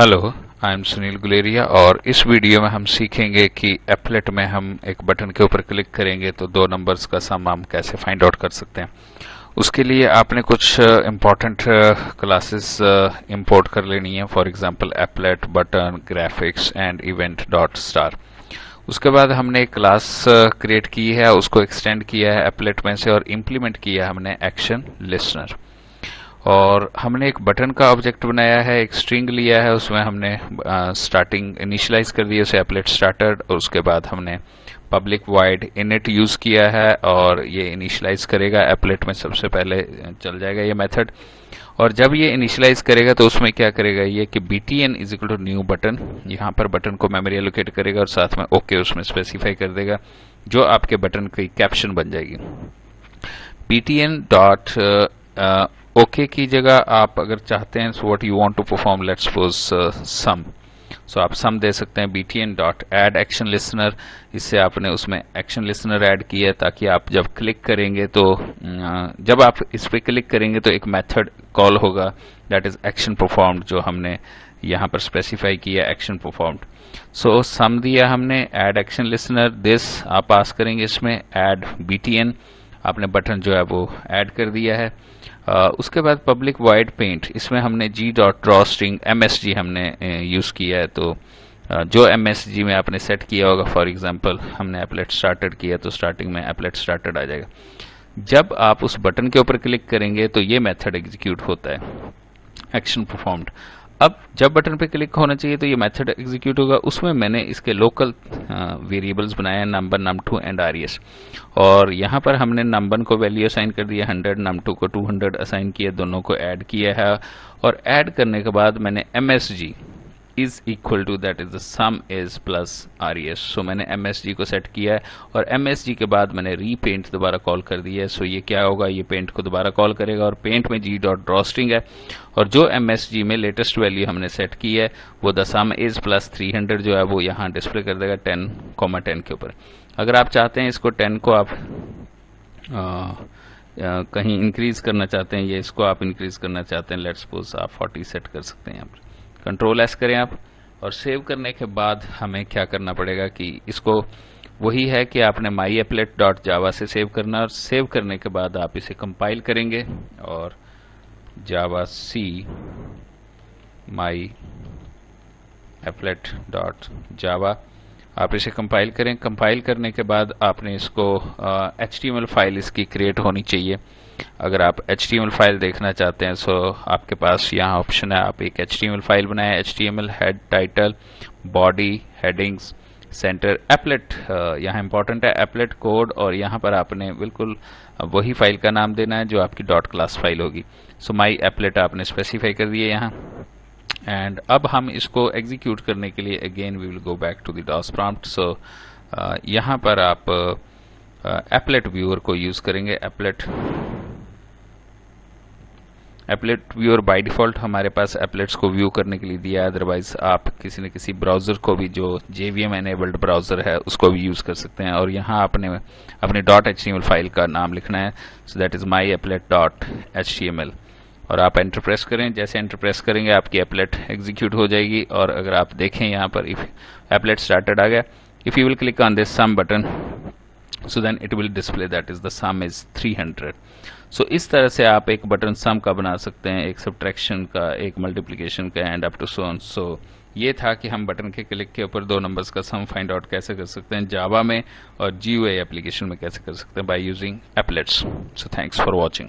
Hello, I am Sunil Guleria और इस video में हम सीखेंगे कि एप्लेट में हम एक बटन के ऊपर क्लिक करेंगे तो दो नंबर्स का सम हम कैसे फाइंड आउट कर सकते हैं। उसके लिए आपने कुछ इम्पोर्टेंट क्लासेस इंपोर्ट कर लेनी है। For example applet, button, graphics and event dot star. उसके बाद हमने एक क्लास क्रिएट की है, उसको एक्सटेंड किया है एप्लेट में से और इम्प्लीमेंट किया है हमने एक्शन लिसनर। और हमने एक बटन का ऑब्जेक्ट बनाया है, एक स्ट्रिंग लिया है, उसमें हमने स्टार्टिंग इनिशियलाइज कर दी उसे एप्लेट स्टार्टेड, और उसके बाद हमने पब्लिक वाइड इनिट यूज किया है और ये इनिशियलाइज करेगा एप्लेट में। सबसे पहले चल जाएगा ये मेथड, और जब ये इनिशियलाइज करेगा तो उसमें क्या करेगा ये कि btn is equal to new button, यहाँ पर बटन को मेमोरी एलोकेट करेगा और साथ में ओके उसमें स्पेसिफाई कर देगा, जो आपके बटन की कैप्शन बन जाएगी। btn डॉट ओके की जगह आप अगर चाहते हैं so what you want to perform, let's suppose sum, so आप सम दे सकते हैं btn dot add action listener. इससे आपने उसमें एक्शन लिसनर ऐड किया है ताकि आप जब क्लिक करेंगे तो जब आप इस पे क्लिक करेंगे तो एक मेथड कॉल होगा दैट इज एक्शन परफॉर्म्ड, जो हमने यहाँ पर स्पेसिफाई किया एक्शन परफॉर्म्ड। सो सम दिया हमने, ऐड एक्शन लिसनर, दिस आप पास करेंगे इसमें ऐड btn, आपने बटन जो है वो ऐड कर दिया है। उसके बाद पब्लिक वाइड पेंट, इसमें हमने g dot draw string msg हमने यूज किया है। तो जो msg में आपने सेट किया होगा, फॉर एग्जांपल हमने एप्लेट स्टार्टेड किया तो स्टार्टिंग में एप्लेट स्टार्टेड आ जाएगा। जब आप उस बटन के ऊपर क्लिक करेंगे तो ये मेथड एग्जीक्यूट होता है एक्शन परफॉर्म्ड। अब जब बटन पे क्लिक होना चाहिए तो ये मेथड एग्जीक्यूट होगा। उसमें मैंने इसके लोकल वेरिएबल्स बनाए हैं, नंबर, num2 एंड res, और यहाँ पर हमने नंबर को वैल्यू असाइन कर दिया 100, num2 को 200 असाइन किया, दोनों को ऐड किया है। और ऐड करने के बाद मैंने msg is equal to that is the sum is plus res, so मैंने msg को सेट किया है और msg के बाद मैंने रीपेंट दोबारा कॉल कर दिया है। सो ये क्या होगा, ये पेंट को दोबारा कॉल करेगा और पेंट में g डॉट ड्रॉ स्ट्रिंग है और जो msg में लेटेस्ट वैल्यू हमने सेट की है वो द सम इज प्लस 300 जो है वो यहाँ डिस्प्ले कर देगा 10,10 के ऊपर। अगर आप चाहते हैं इसको 10 को आप कहीं इंक्रीज करना चाहते हैं, ये इसको आप इंक्रीज करना चाहते हैं, लेट्स सपोज आप 40 सेट कर सकते हैं। यहाँ पर कंट्रोल एस करें आप, और सेव करने के बाद हमें क्या करना पड़ेगा कि इसको वही है कि आपने myapplet.java से सेव करना, और सेव करने के बाद आप इसे कंपाइल करेंगे और जावा सी myapplet.java आप इसे कंपाइल करें। कंपाइल करने के बाद आपने इसको HTML फाइल इसकी क्रिएट होनी चाहिए। अगर आप HTML फाइल देखना चाहते हैं सो आपके पास यहाँ ऑप्शन है, आप एक HTML फाइल बनाए, HTML head, title, body, headings, centre, applet, यहाँ इंपॉर्टेंट है एप्लेट कोड, और यहाँ पर आपने बिल्कुल वही फाइल का नाम देना है जो आपकी डॉट क्लास फाइल होगी। सो माई एप्लेट आपने स्पेसिफाई कर दिया यहाँ, एंड अब हम इसको एग्जीक्यूट करने के लिए again we will go back to the DOS prompt. So यहाँ पर आप एप्लेट व्यूअर को यूज करेंगे। एप्लेट व्यूअर बाय डिफॉल्ट हमारे पास एप्लेट्स को व्यू करने के लिए दिया है, अदरवाइज आप किसी न किसी ब्राउजर को भी, जो JVM एनेबल्ड ब्राउजर है उसको भी यूज कर सकते हैं। और यहाँ आपने अपने .html फाइल का नाम लिखना है, सो दैट इज myapplet.html, और आप एंटर प्रेस करें। जैसे एंटर प्रेस करेंगे आपकी एप्लेट एग्जीक्यूट हो जाएगी। और अगर आप देखें यहाँ पर इफ एप्लेट स्टार्टेड आ गया, if you will click on this sum button so then it will display that is the sum is 300। so इस तरह से आप एक बटन सम का बना सकते हैं, एक सब्ट्रैक्शन का, एक मल्टीप्लिकेशन का, and up to so on. So ये था कि हम बटन के क्लिक के ऊपर दो नंबर्स का सम फाइंड आउट कैसे कर सकते हैं जावा में और GUI एप्लीकेशन में कैसे कर सकते हैं by using एप्लेट्स। So thanks for watching.